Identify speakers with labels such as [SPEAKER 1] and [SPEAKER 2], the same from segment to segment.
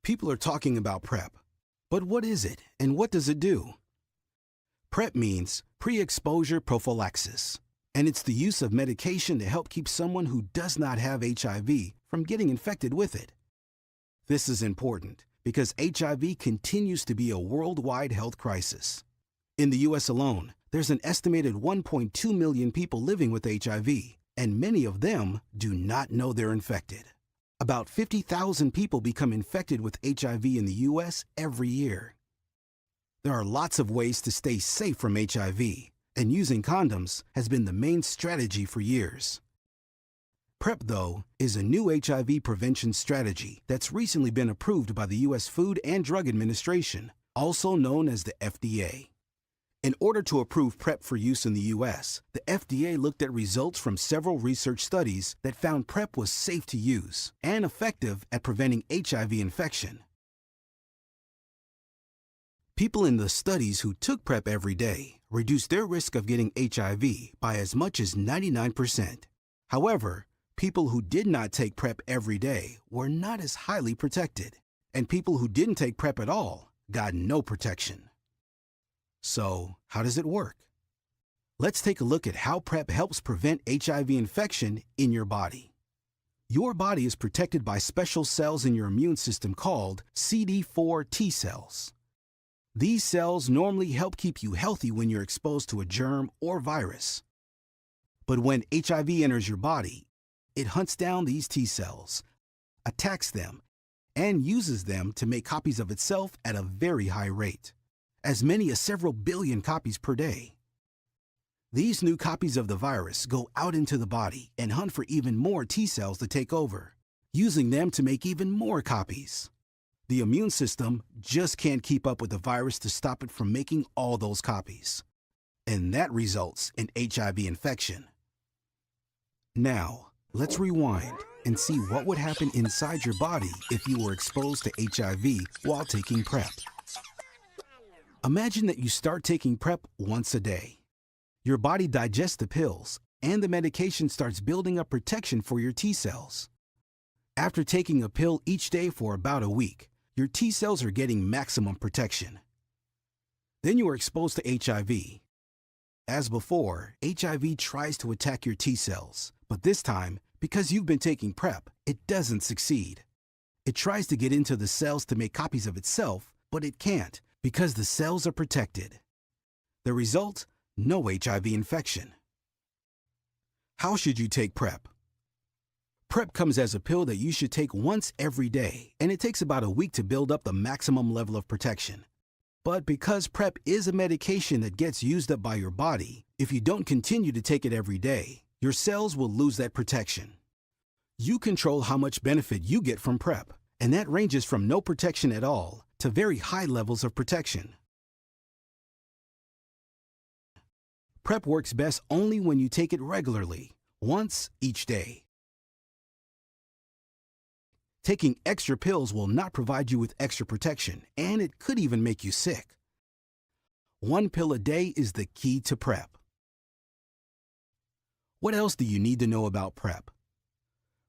[SPEAKER 1] People are talking about PrEP. But what is it and what does it do? PrEP means pre-exposure prophylaxis, and it's the use of medication to help keep someone who does not have HIV from getting infected with it. This is important because HIV continues to be a worldwide health crisis. In the U.S. alone, there's an estimated 1.2 million people living with HIV, and many of them do not know they're infected. About 50,000 people become infected with HIV in the U.S. every year. There are lots of ways to stay safe from HIV, and using condoms has been the main strategy for years. PrEP, though, is a new HIV prevention strategy that's recently been approved by the U.S. Food and Drug Administration, also known as the FDA. In order to approve PrEP for use in the U.S., the FDA looked at results from several research studies that found PrEP was safe to use and effective at preventing HIV infection. People in the studies who took PrEP every day reduced their risk of getting HIV by as much as 99%. However, people who did not take PrEP every day were not as highly protected, and people who didn't take PrEP at all got no protection. So, how does it work? Let's take a look at how PrEP helps prevent HIV infection in your body. Your body is protected by special cells in your immune system called CD4 T cells. These cells normally help keep you healthy when you're exposed to a germ or virus. But when HIV enters your body, it hunts down these T cells, attacks them, and uses them to make copies of itself at a very high rate, as many as several billion copies per day. These new copies of the virus go out into the body and hunt for even more T cells to take over, using them to make even more copies. The immune system just can't keep up with the virus to stop it from making all those copies. And that results in HIV infection. Now, let's rewind and see what would happen inside your body if you were exposed to HIV while taking PrEP. Imagine that you start taking PrEP once a day. Your body digests the pills, and the medication starts building up protection for your T cells. After taking a pill each day for about a week, your T cells are getting maximum protection. Then you are exposed to HIV. As before, HIV tries to attack your T cells, but this time, because you've been taking PrEP, it doesn't succeed. It tries to get into the cells to make copies of itself, but it can't because the cells are protected. The result? No HIV infection. How should you take PrEP? PrEP comes as a pill that you should take once every day, and it takes about a week to build up the maximum level of protection. But because PrEP is a medication that gets used up by your body, if you don't continue to take it every day, your cells will lose that protection. You control how much benefit you get from PrEP, and that ranges from no protection at all to very high levels of protection. PrEP works best only when you take it regularly, once each day. Taking extra pills will not provide you with extra protection, and it could even make you sick. One pill a day is the key to PrEP. What else do you need to know about PrEP?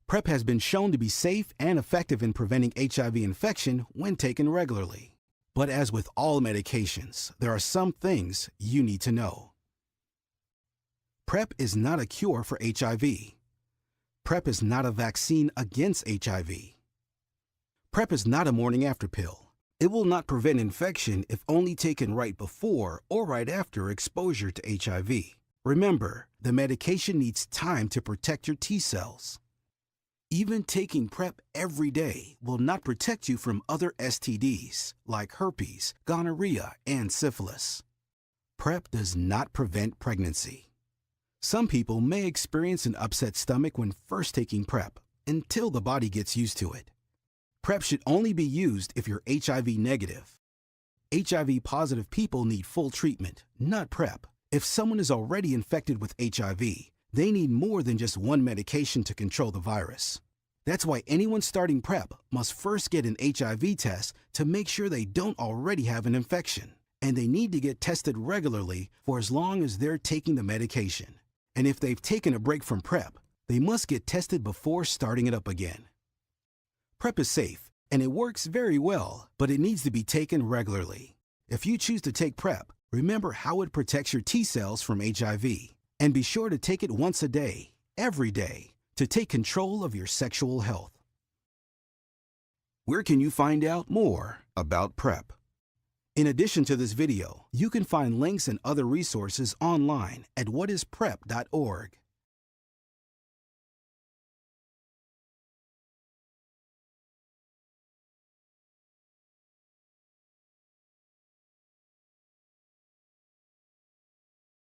[SPEAKER 1] PrEP has been shown to be safe and effective in preventing HIV infection when taken regularly. But as with all medications, there are some things you need to know. PrEP is not a cure for HIV. PrEP is not a vaccine against HIV. PrEP is not a morning after pill. It will not prevent infection if only taken right before or right after exposure to HIV. Remember, the medication needs time to protect your T cells. Even taking PrEP every day will not protect you from other STDs like herpes, gonorrhea, and syphilis. PrEP does not prevent pregnancy. Some people may experience an upset stomach when first taking PrEP until the body gets used to it. PrEP should only be used if you're HIV negative. HIV positive people need full treatment, not PrEP. If someone is already infected with HIV, they need more than just one medication to control the virus. That's why anyone starting PrEP must first get an HIV test to make sure they don't already have an infection. And they need to get tested regularly for as long as they're taking the medication. And if they've taken a break from PrEP, they must get tested before starting it up again. PrEP is safe, and it works very well, but it needs to be taken regularly. If you choose to take PrEP, remember how it protects your T cells from HIV, and be sure to take it once a day, every day, to take control of your sexual health. Where can you find out more about PrEP? In addition to this video, you can find links and other resources online at whatisprep.org.